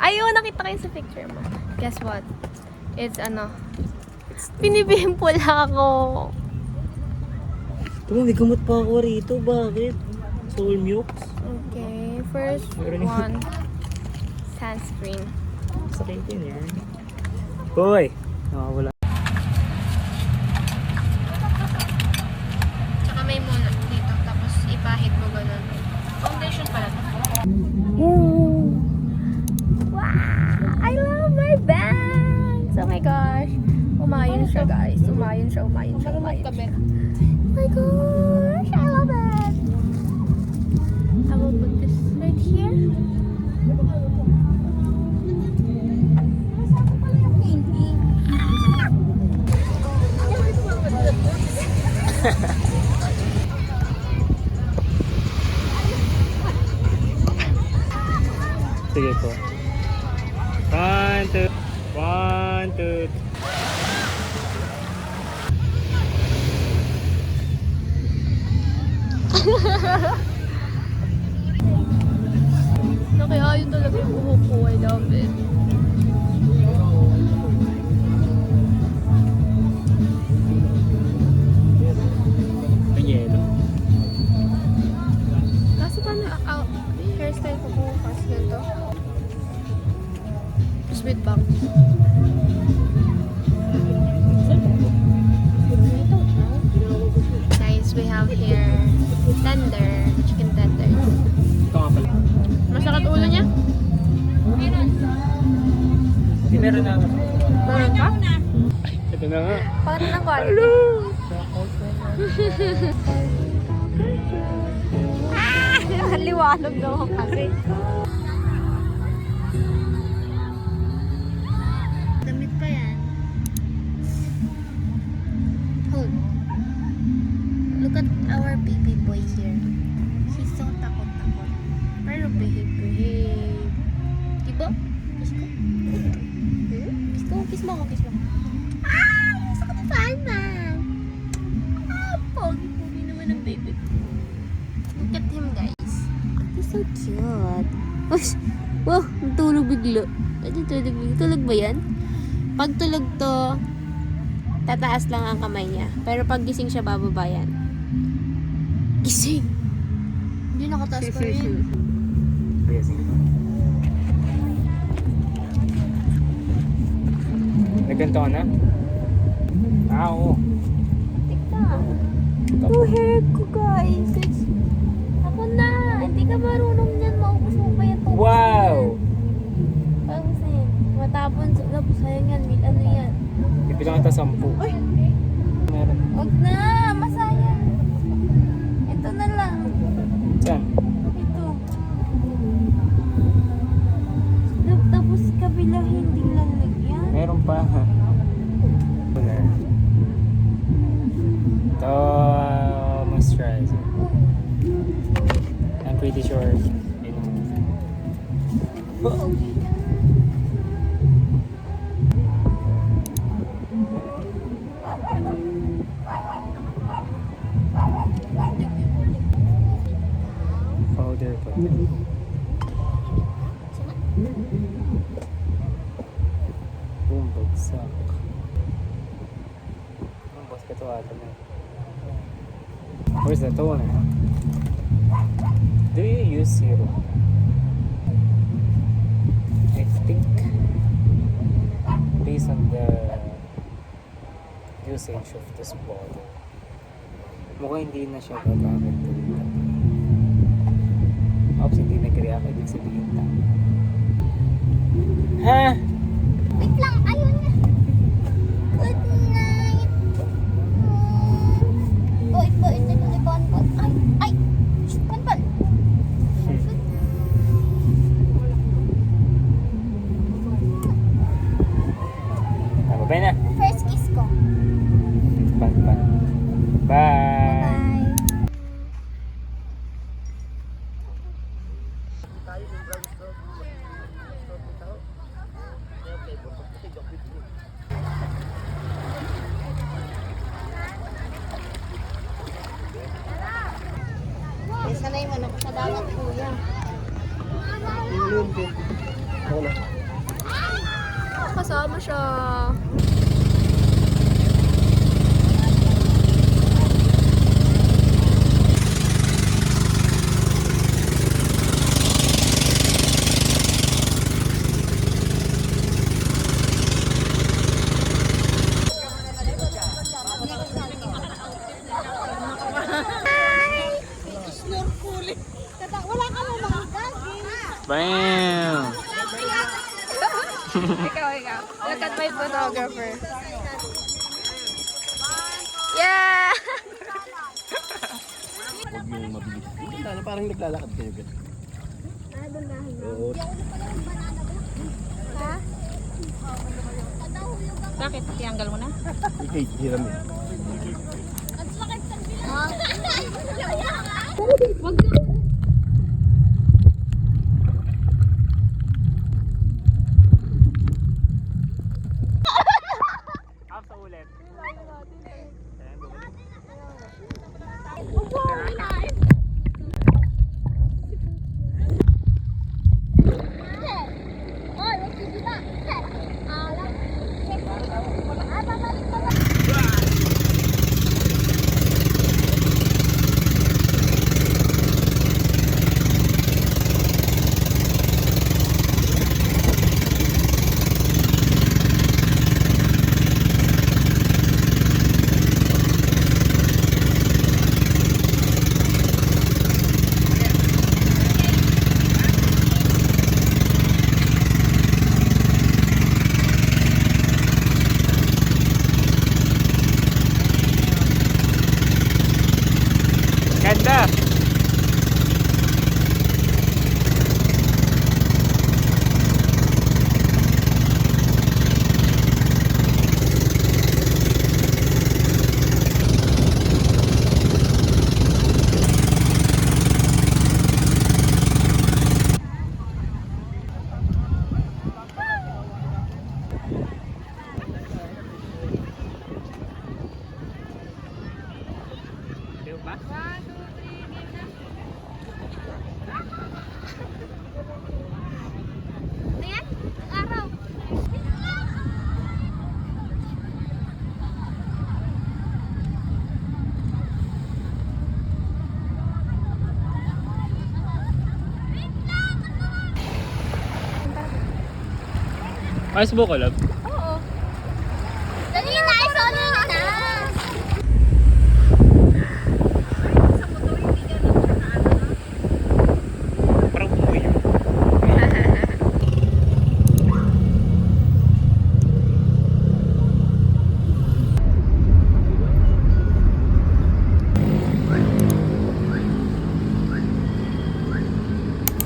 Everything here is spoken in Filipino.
Ayun, nakita kayo sa picture mo. Guess what? It's pinipimple ako. Ito, may gamot pa ako rito. Bakit? Soul Mukes? Okay, first one. Sunscreen. Sakitin yan. Hoy! Nakawala. Tsaka may muna dito, tapos ipahid mo ganun. Foundation pala to. Wow! I love my bangs! Oh my gosh! Umayon siya, guys. Umayon siya. Oh my gosh! I love it! I will put this right here. Sige po. 1, 2, 1, 2. Nakihayon talaga yung buhok ko. I love it. May yelo. Kaso paano hairstyle ko kung fast ganito? Just with bang. Guys, we have here tender, chicken tender. Ito nga pala. Masakit ulo niya? Hindi meron na ako. Meron ka? Ito na nga. Pakita ng quality. Liwanag daw kasi. Damit pa yan. Hold. Look at our baby boy here. He's so takot-takot. Pero behave. Diba? Kiss ko. Kiss mo ako. Ah! Gusto ko na saan man. Ah, pogi-pogi naman ang baby ko. Look at him, guys. He's so cute. Wow, tulog bigla. Tulog ba yan? Pag tulog to, tataas lang ang kamay niya. Pero pag gising siya, bababa yan. Gising! Hindi nakataas pa rin. Kaya sige. Nagganto ka na? Oo. Tika. Yung hair ko, guys. Ako na. Hindi ka marunong yan. Maubos mo pa yan. Wow! Pansin. Matapon. Sayang yan. Ano yan? Bibilang kita 10. Ay! Meron. Huwag na. Masayang. Ito na lang. Saan? Ito. Tapos kabila hindi lang lagyan. Meron pa. Ito, moisturizer. I'm pretty sure. Powder pa. Boom, bagsak. Ang boss ka to ata na. Where's the toner? Do you use serum? I think based on the usage of this bottle, mukhang hindi na siya gagamit ulit. Oops, hindi nag-react. Ibig sabihin tama. Ha? Wait lang. Ayun na. Good night. Boy. Ay. Panpan. Bye na. First kiss ko. Pan. Bye. Eh, sanay man ako sa dagat, kuya. Kasama siya. Wala ka mo mga gagawin. Bam! Ikaw. Look at my photographer. Yeah! Huwag yung mabilis. Sana parang naglalakad kayo gan. Oo. Ha? Bakit? Tiyanggal mo na? Okay, hiram eh. Up sa ulit. Ganda! Diyo ba? Ayan, ang araw. Ayos mo ko, love.